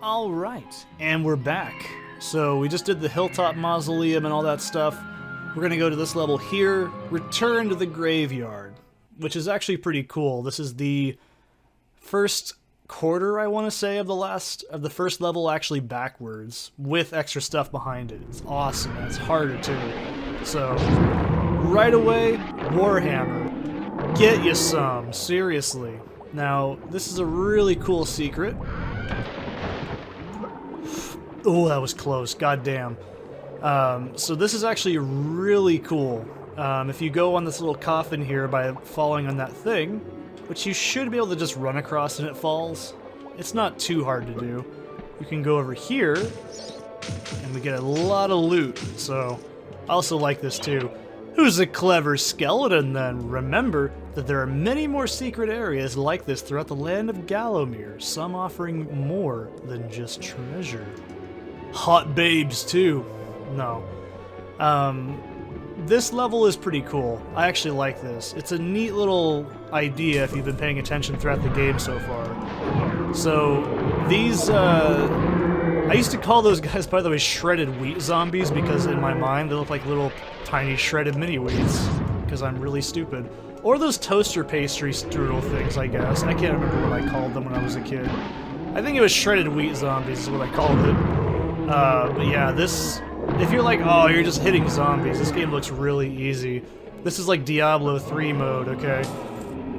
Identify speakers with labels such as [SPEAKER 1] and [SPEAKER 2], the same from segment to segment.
[SPEAKER 1] Alright, and we're back. So we just did the Hilltop Mausoleum and all that stuff. We're gonna go to this level here, Return to the Graveyard, which is actually pretty cool. This is the first quarter, I want to say, of the first level actually backwards, with extra stuff behind it. It's awesome, and it's harder too. So, right away, Warhammer. Get you some, seriously. Now, this is a really cool secret. Oh, that was close, goddamn. So this is actually really cool. If you go on this little coffin here by falling on that thing, which you should be able to just run across and it falls, it's not too hard to do. You can go over here, and we get a lot of loot, so I also like this too. Who's a clever skeleton then? Remember that there are many more secret areas like this throughout the land of Gallowmere, some offering more than just treasure. Hot babes too. No. This level is pretty cool. I actually like this. It's a neat little idea if you've been paying attention throughout the game so far. So, these, I used to call those guys, by the way, shredded wheat zombies, because in my mind they look like little tiny shredded mini wheats, because I'm really stupid. Or those toaster pastry strudel things, I guess. I can't remember what I called them when I was a kid. I think it was shredded wheat zombies is what I called it. But yeah, this... If you're like, oh, you're just hitting zombies, this game looks really easy. This is like Diablo 3 mode, okay?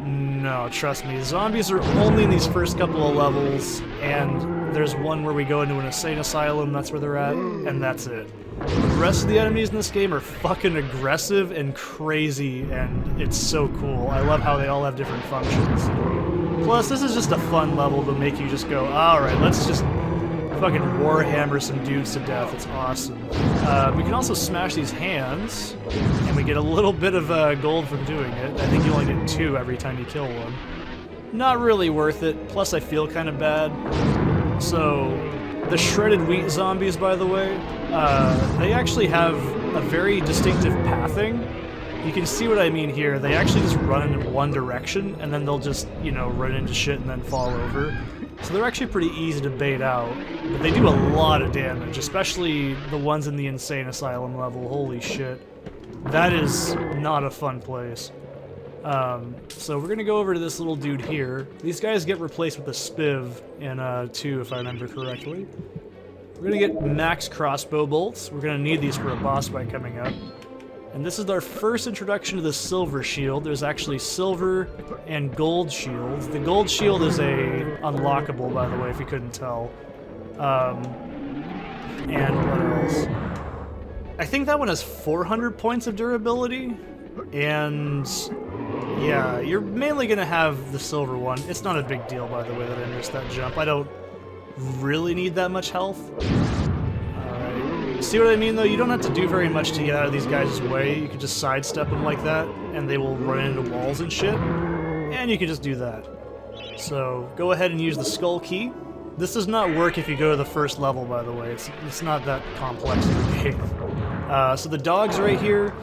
[SPEAKER 1] No, trust me, zombies are only in these first couple of levels, and there's one where we go into an insane asylum, that's where they're at, and that's it. The rest of the enemies in this game are fucking aggressive and crazy, and it's so cool. I love how they all have different functions. Plus, this is just a fun level to make you just go, alright, let's just fucking warhammer some dudes to death. It's awesome. We can also smash these hands, and we get a little bit of gold from doing it. I think you only get 2 every time you kill one. Not really worth it, plus I feel kind of bad. So, the shredded wheat zombies, by the way, they actually have a very distinctive pathing. You can see what I mean here. They actually just run in one direction, and then they'll just, you know, run into shit and then fall over. So they're actually pretty easy to bait out, but they do a lot of damage, especially the ones in the insane asylum level. Holy shit. That is not a fun place. So we're gonna go over to this little dude here. These guys get replaced with a spiv in 2, if I remember correctly. We're gonna get max crossbow bolts. We're gonna need these for a boss fight coming up. And this is our first introduction to the silver shield. There's actually silver and gold shields. The gold shield is unlockable, by the way, if you couldn't tell. And what else? I think that one has 400 points of durability. And yeah, you're mainly gonna have the silver one. It's not a big deal, by the way, that I missed that jump. I don't really need that much health. See what I mean, though? You don't have to do very much to get out of these guys' way. You can just sidestep them like that, and they will run into walls and shit. And you can just do that. So, go ahead and use the skull key. This does not work if you go to the first level, by the way. It's not that complex of a game. So the dogs right here,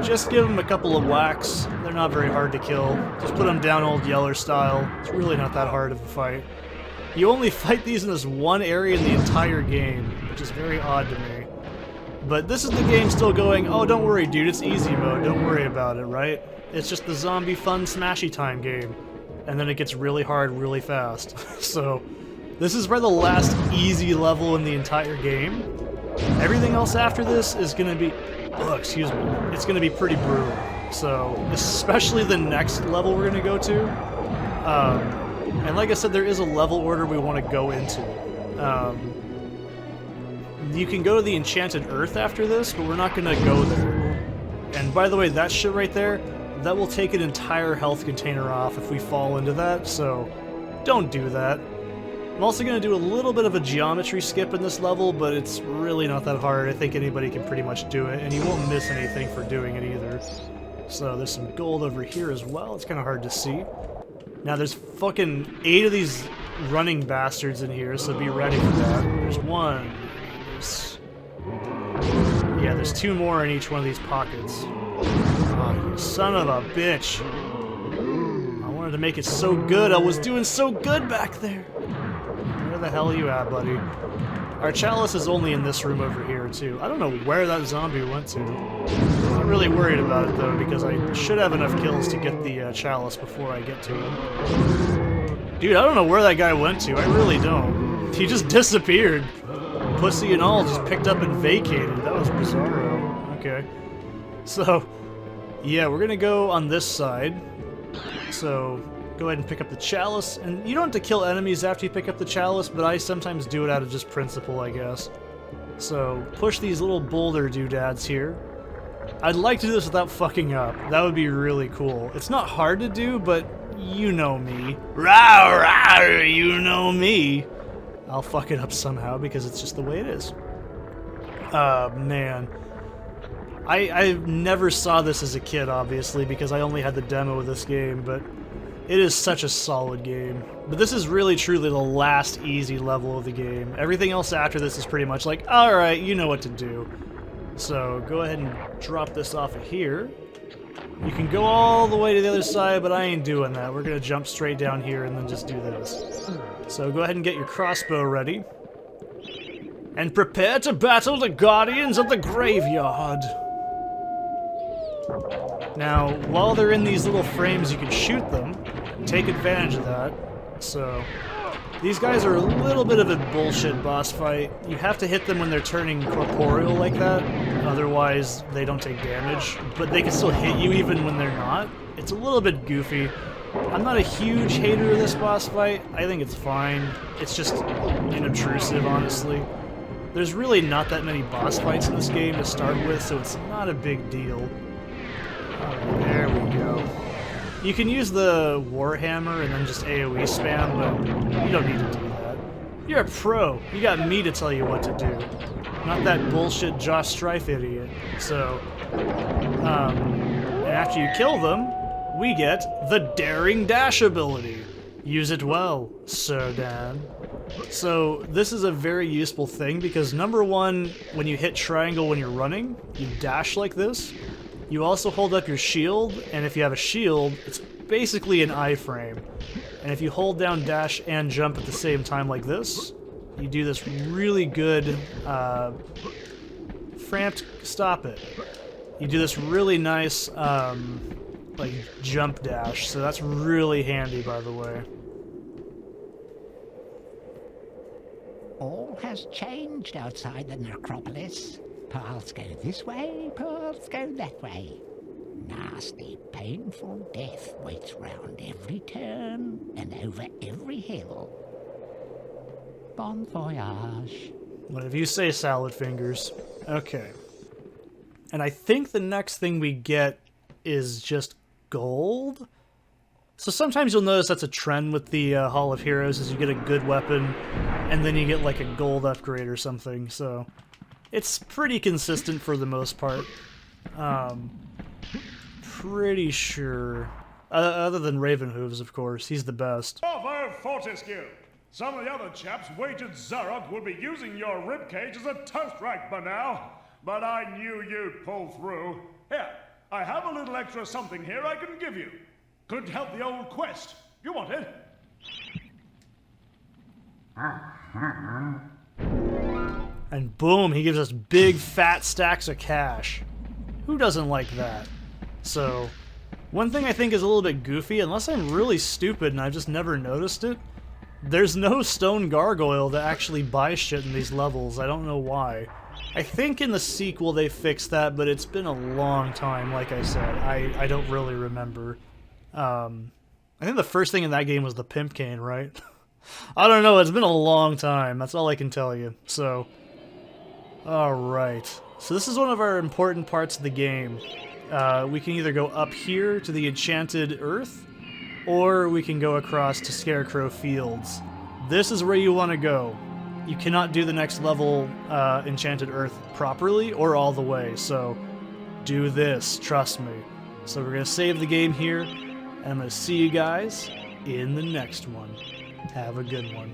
[SPEAKER 1] just give them a couple of whacks. They're not very hard to kill. Just put them down old Yeller style. It's really not that hard of a fight. You only fight these in this one area in the entire game, which is very odd to me. But this is the game still going, oh, don't worry, dude, it's easy mode, don't worry about it, right? It's just the zombie fun smashy time game. And then it gets really hard really fast. So, this is for the last easy level in the entire game. Everything else after this is gonna be, oh, excuse me, it's gonna be pretty brutal. So, especially the next level we're gonna go to. And like I said, there is a level order we want to go into. You can go to the Enchanted Earth after this, but we're not going to go there. And by the way, that shit right there, that will take an entire health container off if we fall into that, so don't do that. I'm also going to do a little bit of a geometry skip in this level, but it's really not that hard. I think anybody can pretty much do it, and you won't miss anything for doing it either. So there's some gold over here as well. It's kind of hard to see. Now there's fucking 8 of these running bastards in here, so be ready for that. There's 1. There's 2 more in each one of these pockets. Oh, you son of a bitch. I wanted to make it so good. I was doing so good back there. Where the hell are you at, buddy? Our chalice is only in this room over here, too. I don't know where that zombie went to. I'm not really worried about it, though, because I should have enough kills to get the chalice before I get to him. Dude, I don't know where that guy went to. I really don't. He just disappeared. Pussy and all just picked up and vacated. That was bizarro. Okay. So, yeah, we're gonna go on this side. So, go ahead and pick up the chalice. And you don't have to kill enemies after you pick up the chalice, but I sometimes do it out of just principle, I guess. So, push these little boulder doodads here. I'd like to do this without fucking up. That would be really cool. It's not hard to do, but you know me. Rawr, rawr, you know me. I'll fuck it up somehow because it's just the way it is. Man. I never saw this as a kid, obviously, because I only had the demo of this game, but it is such a solid game. But this is really truly the last easy level of the game. Everything else after this is pretty much like, alright, you know what to do. So go ahead and drop this off of here. You can go all the way to the other side, but I ain't doing that. We're gonna jump straight down here and then just do this. So go ahead and get your crossbow ready. And prepare to battle the Guardians of the Graveyard. Now, while they're in these little frames, you can shoot them. Take advantage of that. So, these guys are a little bit of a bullshit boss fight. You have to hit them when they're turning corporeal like that. Otherwise, they don't take damage. But they can still hit you even when they're not. It's a little bit goofy. I'm not a huge hater of this boss fight. I think it's fine. It's just inobtrusive, honestly. There's really not that many boss fights in this game to start with, so it's not a big deal. There we go. You can use the warhammer and then just AoE spam, but you don't need to do that. You're a pro. You got me to tell you what to do. Not that bullshit Josh Strife idiot. So, and after you kill them, we get the Daring Dash ability. Use it well, Sir Dan. So, this is a very useful thing because number one, when you hit triangle when you're running, you dash like this. You also hold up your shield, and if you have a shield, it's basically an iframe. And if you hold down dash and jump at the same time like this, you do this really good, stop it. You do this really nice, like, jump dash, so that's really handy, by the way.
[SPEAKER 2] All has changed outside the necropolis. Paths go this way, paths go that way. Nasty, painful death waits round every turn and over every hill. Bon voyage.
[SPEAKER 1] Whatever you say, Salad Fingers. Okay. And I think the next thing we get is just gold? So sometimes you'll notice that's a trend with the Hall of Heroes, is you get a good weapon, and then you get like a gold upgrade or something, so... It's pretty consistent for the most part. Pretty sure. Other than Ravenhooves, of course. He's the best.
[SPEAKER 3] Bravo, Fortescue! Some of the other chaps wagered Zarok would be using your ribcage as a toast rack by now. But I knew you'd pull through. Here, I have a little extra something here I can give you. Could help the old quest. You want it?
[SPEAKER 1] And boom, he gives us big fat stacks of cash. Who doesn't like that? So, one thing I think is a little bit goofy, unless I'm really stupid and I've just never noticed it, there's no stone gargoyle that actually buys shit in these levels. I don't know why. I think in the sequel they fixed that, but it's been a long time, like I said. I don't really remember. I think the first thing in that game was the pimp cane, right? I don't know, it's been a long time. That's all I can tell you. So... Alright, so this is one of our important parts of the game. We can either go up here to the Enchanted Earth, or we can go across to Scarecrow Fields. This is where you want to go. You cannot do the next level, Enchanted Earth, properly or all the way, so do this, trust me. So we're going to save the game here, and I'm going to see you guys in the next one. Have a good one.